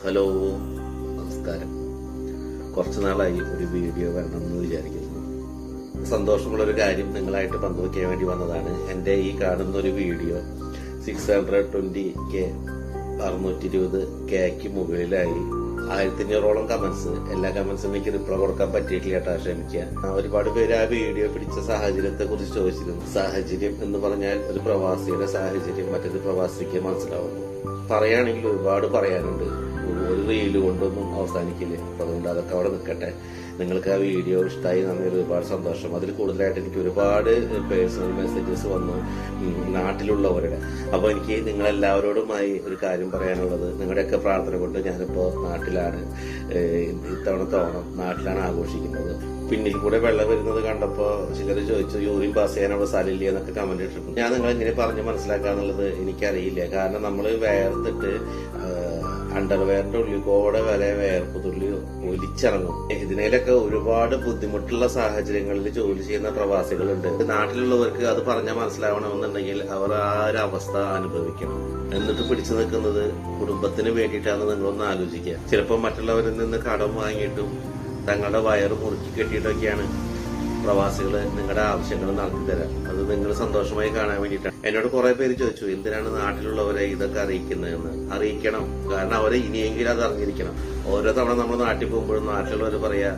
Hello, നമസ്കാരം. കുറച്ചു നാളായി ഒരു വീഡിയോ വരണമെന്ന് വിചാരിക്കുന്നു. സന്തോഷമുള്ളൊരു കാര്യം നിങ്ങളായിട്ട് പങ്കുവയ്ക്കാൻ വേണ്ടി വന്നതാണ്. എൻ്റെ ഈ കാണുന്ന ഒരു വീഡിയോ 620K 620Kക്ക് മുകളിലായി 1500ഓളം കമന്റ്സ്. എല്ലാ കമന്റ്സും എനിക്ക് റിപ്ലൈ കൊടുക്കാൻ പറ്റിയിട്ടില്ല കേട്ടോ, ക്ഷമിക്കുക. ഒരുപാട് പേര് ആ വീഡിയോ പിടിച്ച സാഹചര്യത്തെ കുറിച്ച് ചോദിച്ചിരുന്നു. സാഹചര്യം എന്ന് പറഞ്ഞാൽ ഒരു പ്രവാസിയുടെ സാഹചര്യം മറ്റൊരു പ്രവാസിക്ക് മനസ്സിലാവുന്നു. പറയുകയാണെങ്കിൽ ഒരുപാട് പറയാനുണ്ട്. ഒരു റീല് കൊണ്ടൊന്നും അവസാനിക്കില്ല. അപ്പൊ അതുകൊണ്ട് അതൊക്കെ അവിടെ നിൽക്കട്ടെ. നിങ്ങൾക്ക് ആ വീഡിയോ ഇഷ്ടമായി നന്ദി, ഒരുപാട് സന്തോഷം. അതിൽ കൂടുതലായിട്ട് എനിക്ക് ഒരുപാട് പേഴ്സണൽ മെസ്സേജസ് വന്നു നാട്ടിലുള്ളവരുടെ. അപ്പൊ എനിക്ക് നിങ്ങളെല്ലാവരോടുമായി ഒരു കാര്യം പറയാനുള്ളത്, നിങ്ങളുടെയൊക്കെ പ്രാർത്ഥന കൊണ്ട് ഞാനിപ്പോ നാട്ടിലാണ്. ഇത്തവണത്തെ ഓണം നാട്ടിലാണ് ആഘോഷിക്കുന്നത്. പിന്നിൽ കൂടെ വെള്ളം വരുന്നത് കണ്ടപ്പോ ചിലർ ചോദിച്ചു യൂറിൻ പാസ് ചെയ്യാനുള്ള സ്ഥലമില്ല എന്നൊക്കെ കമന്റ് ഇട്ടിട്ടുണ്ട്. ഞാൻ നിങ്ങൾ എങ്ങനെ പറഞ്ഞ് മനസ്സിലാക്കാന്നുള്ളത് എനിക്കറിയില്ല. കാരണം നമ്മൾ വേർത്തിട്ട് അണ്ടർവെയറിന്റെ ഉള്ളിൽ കൂടെ വരെ വേർപ്പ് തുള്ളി ഒലിച്ചിറങ്ങും. ഇതിനേലൊക്കെ ഒരുപാട് ബുദ്ധിമുട്ടുള്ള സാഹചര്യങ്ങളിൽ ജോലി ചെയ്യുന്ന പ്രവാസികളുണ്ട്. നാട്ടിലുള്ളവർക്ക് അത് പറഞ്ഞാൽ മനസ്സിലാവണമെന്നുണ്ടെങ്കിൽ അവർ ആ ഒരു അവസ്ഥ അനുഭവിക്കണം. എന്നിട്ട് പിടിച്ചു നിൽക്കുന്നത് കുടുംബത്തിന് വേണ്ടിയിട്ടാണ് നിങ്ങളൊന്ന് ആലോചിക്കുക. ചിലപ്പോൾ മറ്റുള്ളവരിൽ നിന്ന് കടം വാങ്ങിയിട്ടും തങ്ങളുടെ വയറ് മുറുക്കി കെട്ടിയിട്ടൊക്കെയാണ് പ്രവാസികള് നിങ്ങളുടെ ആവശ്യങ്ങൾ നടത്തി തരാം. അത് നിങ്ങൾ സന്തോഷമായി കാണാൻ വേണ്ടിയിട്ടാണ്. എന്നോട് കുറെ പേര് ചോദിച്ചു എന്തിനാണ് നാട്ടിലുള്ളവരെ ഇതൊക്കെ അറിയിക്കുന്നതെന്ന്. അറിയിക്കണം, കാരണം അവരെ ഇനിയെങ്കിലും അത് അറിഞ്ഞിരിക്കണം. ഓരോ തവണ നമ്മൾ നാട്ടിൽ പോകുമ്പോഴും നാട്ടിലുള്ളവർ പറയാ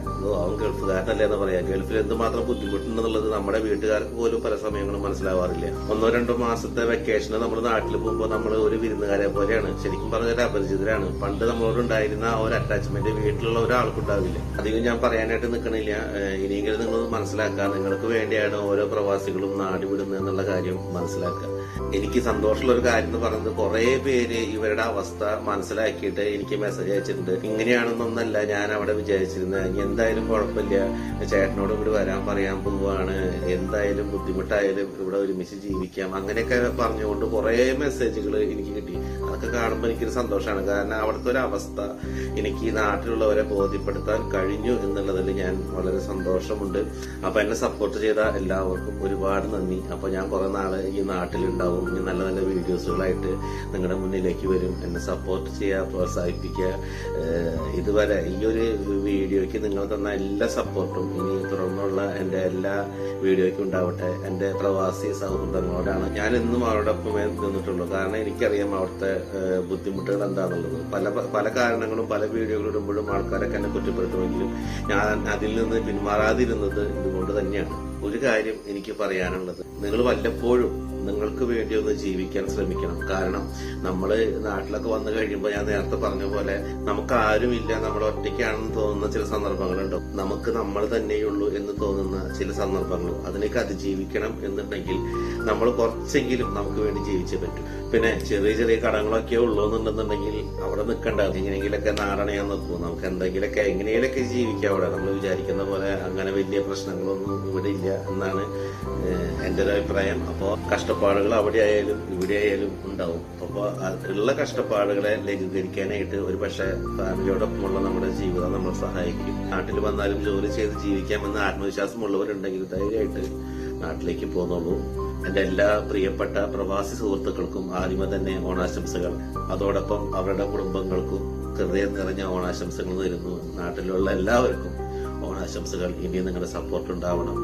അവൻ ഗൾഫുകാരനല്ലേ എന്ന് പറയാ. ഗൾഫിൽ എന്തുമാത്രം ബുദ്ധിമുട്ടുണ്ടെന്നുള്ളത് നമ്മുടെ വീട്ടുകാർക്ക് പോലും പല സമയങ്ങളും മനസ്സിലാവാറില്ല. 1-2 മാസത്തെ വെക്കേഷന് നമ്മൾ നാട്ടിൽ പോകുമ്പോൾ നമ്മൾ ഒരു വിരുന്നുകാരെ പോലെയാണ്. ശരിക്കും പറഞ്ഞാൽ അപരിചിതരാണ്. പണ്ട് നമ്മളോടുണ്ടായിരുന്ന ആ ഒരു അറ്റാച്ച്മെന്റ് വീട്ടിലുള്ള ഒരാൾക്കുണ്ടാവില്ല. അധികം ഞാൻ പറയാനായിട്ട് നിൽക്കണില്ല. ഇനിയെങ്കിലും നിങ്ങൾ മനസ്സിലാക്കുക, നിങ്ങൾക്ക് വേണ്ടിയാണ് ഓരോ പ്രവാസികളും നാട് വിടുന്നത് എന്നുള്ള കാര്യം മനസ്സിലാക്കുക. എനിക്ക് സന്തോഷമുള്ള ഒരു കാര്യം എന്ന് പറയുന്നത്, കുറെ പേര് ഇവരുടെ അവസ്ഥ മനസ്സിലാക്കിയിട്ട് എനിക്ക് മെസ്സേജ് അയച്ചിട്ടുണ്ട്. ഇങ്ങനെയാണെന്നൊന്നല്ല ഞാൻ അവിടെ വിചാരിച്ചിരുന്നത്. എന്തായാലും കുഴപ്പമില്ല, ചേട്ടനോട് ഇവിടെ വരാൻ പറയാൻ പോവാണ്, എന്തായാലും ബുദ്ധിമുട്ടായാലും ഇവിടെ ഒരുമിച്ച് ജീവിക്കാം, അങ്ങനെയൊക്കെ പറഞ്ഞുകൊണ്ട് കുറെ മെസ്സേജുകൾ എനിക്ക് കിട്ടി. അതൊക്കെ കാണുമ്പോൾ എനിക്കൊരു സന്തോഷമാണ്. കാരണം അവിടുത്തെ ഒരു അവസ്ഥ എനിക്ക് നാട്ടിലുള്ളവരെ ബോധ്യപ്പെടുത്താൻ കഴിഞ്ഞു എന്നുള്ളതിൽ ഞാൻ വളരെ സന്തോഷമുണ്ട്. അപ്പൊ എന്നെ സപ്പോർട്ട് ചെയ്ത എല്ലാവർക്കും ഒരുപാട് നന്ദി. അപ്പൊ ഞാൻ കുറെ നാള് ഈ നാട്ടിലുണ്ടാവും. ഇനി നല്ല നല്ല വീഡിയോസുകളായിട്ട് നിങ്ങളുടെ മുന്നിലേക്ക് വരും. എന്നെ സപ്പോർട്ട് ചെയ്യുക, പ്രോത്സാഹിപ്പിക്കുക. ഇതുവരെ ഈ ഒരു വീഡിയോയ്ക്ക് നിങ്ങൾ തന്ന എല്ലാ സപ്പോർട്ടും ഇനി തുടർന്നുള്ള എന്റെ എല്ലാ വീഡിയോയ്ക്കും ഉണ്ടാവട്ടെ. എന്റെ പ്രവാസി സൗഹൃദങ്ങളോടാണ് ഞാൻ എന്നും അവരോടൊപ്പമേ നിന്നിട്ടുള്ളൂ. കാരണം എനിക്കറിയാം അവിടുത്തെ ബുദ്ധിമുട്ടുകൾ എന്താണുള്ളത്. പല കാരണങ്ങളും പല വീഡിയോകൾ ഇടുമ്പോഴും ആൾക്കാരൊക്കെ എന്നെ കുറ്റപ്പെടുത്തുമെങ്കിലും ഞാൻ അതിൽ നിന്ന് പിന്മാറാതിരുന്നത് ഇതുകൊണ്ട് തന്നെയാണ്. ഒരു കാര്യം എനിക്ക് പറയാനുള്ളത്, നിങ്ങൾ വല്ലപ്പോഴും നിങ്ങൾക്ക് വേണ്ടി ഒന്ന് ജീവിക്കാൻ ശ്രമിക്കണം. കാരണം നമ്മള് നാട്ടിലൊക്കെ വന്നു കഴിയുമ്പോൾ ഞാൻ നേരത്തെ പറഞ്ഞ പോലെ നമുക്ക് ആരുമില്ല, നമ്മൾ ഒറ്റയ്ക്കാണെന്ന് തോന്നുന്ന ചില സന്ദർഭങ്ങളുണ്ടാവും. നമുക്ക് നമ്മൾ തന്നെയുള്ളൂ എന്ന് തോന്നുന്ന ചില സന്ദർഭങ്ങളും. അതിനേക്ക് അതിജീവിക്കണം എന്നുണ്ടെങ്കിൽ നമ്മൾ കുറച്ചെങ്കിലും നമുക്ക് വേണ്ടി ജീവിച്ചേ പറ്റും. പിന്നെ ചെറിയ ചെറിയ കടങ്ങളൊക്കെ ഉള്ളൂ എന്നുണ്ടെന്നുണ്ടെങ്കിൽ അവിടെ നിൽക്കണ്ട, എങ്ങനെയെങ്കിലൊക്കെ നാടണയാൻ നോക്കൂ. നമുക്ക് എന്തെങ്കിലുമൊക്കെ എങ്ങനെയെങ്കിലൊക്കെ ജീവിക്കാം അവിടെ. നമ്മൾ വിചാരിക്കുന്ന പോലെ അങ്ങനെ വലിയ പ്രശ്നങ്ങളൊന്നും ഇവിടെ ഇല്ല എന്നാണ് എന്റെ ഒരു അഭിപ്രായം. അപ്പോ കഷ്ടപ്പാടുകൾ അവിടെ ആയാലും ഇവിടെ ആയാലും ഉണ്ടാവും. അപ്പൊ ഉള്ള കഷ്ടപ്പാടുകളെ ലഘൂകരിക്കാനായിട്ട് ഒരു പക്ഷെ ഫാമിലിയോടൊപ്പമുള്ള നമ്മുടെ ജീവിതം നമ്മൾ സഹായിക്കും. നാട്ടിൽ വന്നാലും ജോലി ചെയ്ത് ജീവിക്കാമെന്ന് ആത്മവിശ്വാസമുള്ളവരുണ്ടെങ്കിൽ ധൈര്യമായിട്ട് നാട്ടിലേക്ക് പോന്നോളൂ. എന്റെ എല്ലാ പ്രിയപ്പെട്ട പ്രവാസി സുഹൃത്തുക്കൾക്കും ആദ്യമേ തന്നെ ഓണാശംസകൾ. അതോടൊപ്പം അവരുടെ കുടുംബങ്ങൾക്കും ഹൃദയം നിറഞ്ഞ ഓണാശംസകൾ നേരുന്നു. നാട്ടിലുള്ള എല്ലാവർക്കും ഓണാശംസകൾ. ഇനി നിങ്ങളുടെ സപ്പോർട്ട് ഉണ്ടാവണം.